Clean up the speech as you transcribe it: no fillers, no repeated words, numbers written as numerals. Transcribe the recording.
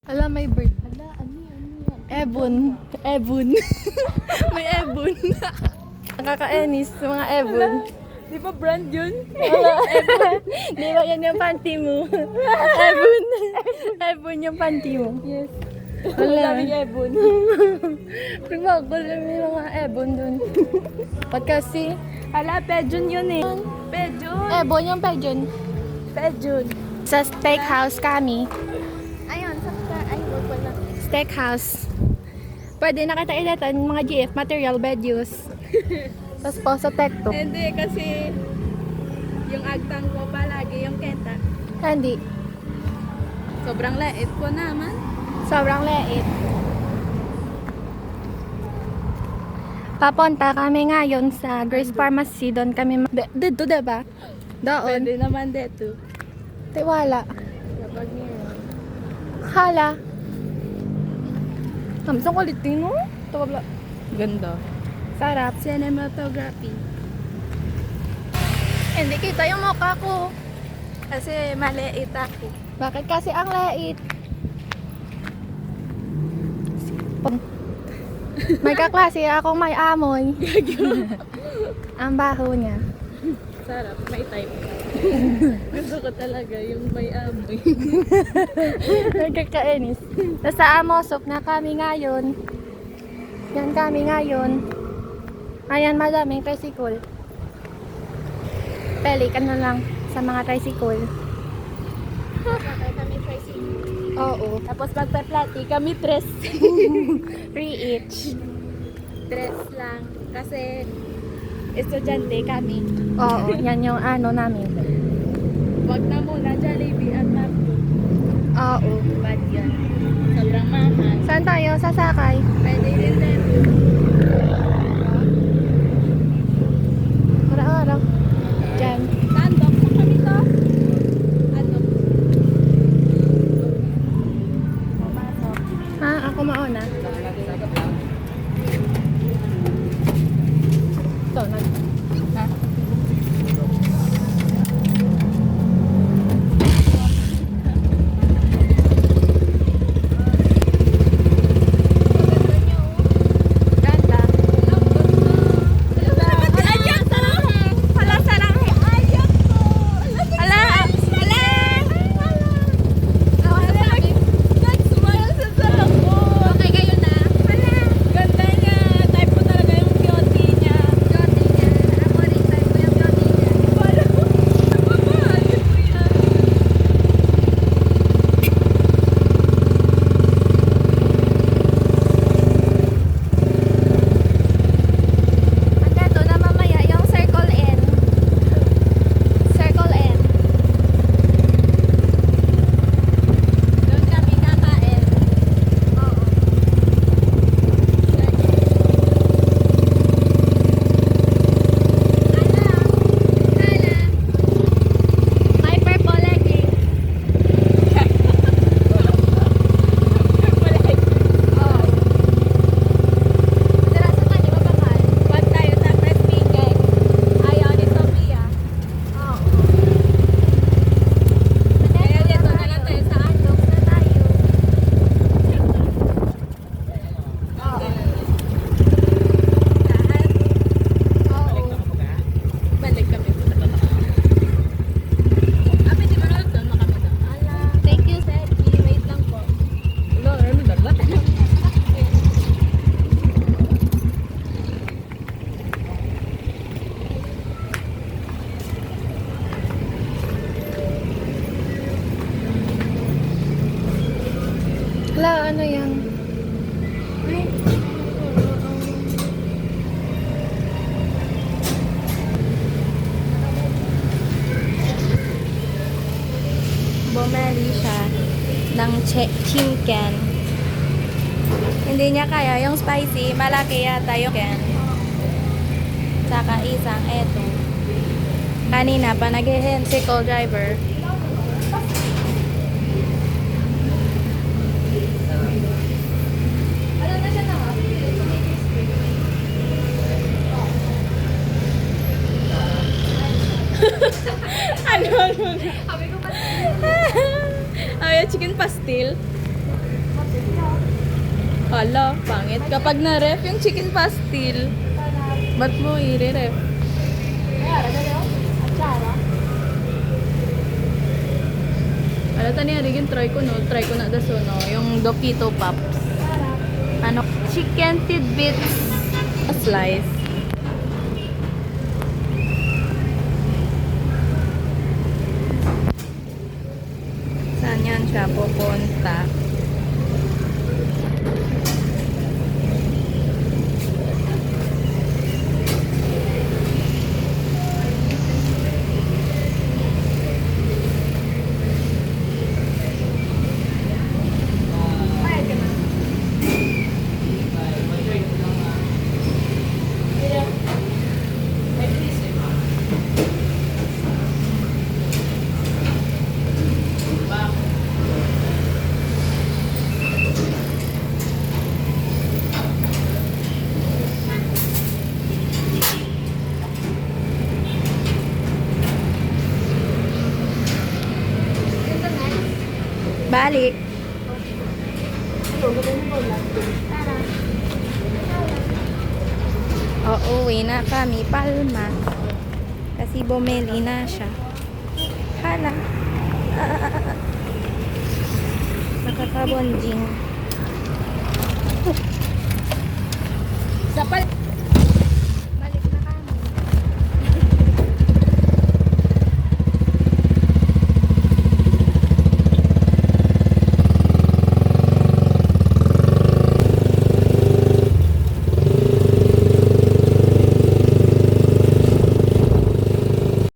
Ala, may bird. Ala, ano yan? Ebon. Ebon. May ebon. Nakakainis sa mga ebon. Di ba brand yun? Wala, ebon. Di ba yan yung panty mo? Ebon. Ebon yung panty mo. Yes. Wala. Daming ebon. Pagmagol may mga ebon dun. Ba't kasi? Hala, Pejun yun eh. Pejun. Ebon yung pigeon. Pejun. Sa steakhouse kami. Ayun, ay, wag pala. Steakhouse. Pwede nakita ilatan mga GF material bed use. Tapos po sa tekto. Hindi, kasi yung agtang ko palagi yung kenta. Hindi. Sobrang lait ko naman. Sobrang liit. Papunta kami ngayon sa Grace Pharmacy. Doon kami dito, diba? Doon. Pwede naman dito. Tiwala. Kapag meron. Hala. Samsung kulitin mo. Tawabla. Ganda. Sarap. Cinematography. Hindi kita yung mukha ko. Kasi maliit ako. Bakit kasi ang liit? May kaklase akong may amoy. Ang baho niya. Sarap, may type. Gusto ko talaga yung may amoy. Nagkakainis. Nasa Amosop na kami ngayon. Yan kami ngayon. Ayan, madaming tricycle. Pelikan na lang sa mga tricycle. Sakay kami tricycle. Oo. Tapos magpa-plati kami tres. 3 each. Tres lang. Kasi estudyante kami. Oo, yan yung ano namin. Wag na muna Jollibee at McDo. Oo. Bad yun. Sobrang mahal. Saan tayo sasakay? Pwede rin dito. Araw-araw. Diyan. Tandok na kami to. Ano? Pumasok. Ha? Ako mauna. Ito, Ha? ganda. Ayak ko! Hala, sarang. Ayak ko! Hala! Hala! Nag-smile sa sarang ko. Okay kayo na. Hala! Ganda niya. Type ko talaga yung beauty niya. Beauty niya. Ako rin tayo ko yung beauty niya. Wala. Nagmamahal ko yan. Hanggang doon na mamaya yung Circle N. Circle N. Doon kami kakain. Oo. May purple legging. Oo. Tara sa kanya, mabakal. Pag tayo sa crispy cake, ayaw ni Sophia. Oo. Kaya dito na lang tayo sa Andok na tayo. Oo. Balik kami. Abi, di ba na doon makami doon? Ala. Thank you, Sergi. Wait lang po. Wala, ano dagat? Ala, ano yan? Bumili siya ng chicken. Hindi niya kaya yung spicy. Malaki yata yung chicken. Saka isang eto. Kanina pa nag-hen si co-driver. Ano na siya na? Ano? Sabi ko pa Ay, chicken pastil. Hala, pangit. Kapag na-ref yung chicken pastil, ba't mo i-ref? Ala, tani harigin, try ko no. Try ko na daso no. Yung Dokito Pops. Ano? Chicken tidbits. A slice. Saan yan siya pupunta? Balik. Uuwi na kami, Palma. Kasi bumili na siya. Hala. Nakakabonjing. Sapal.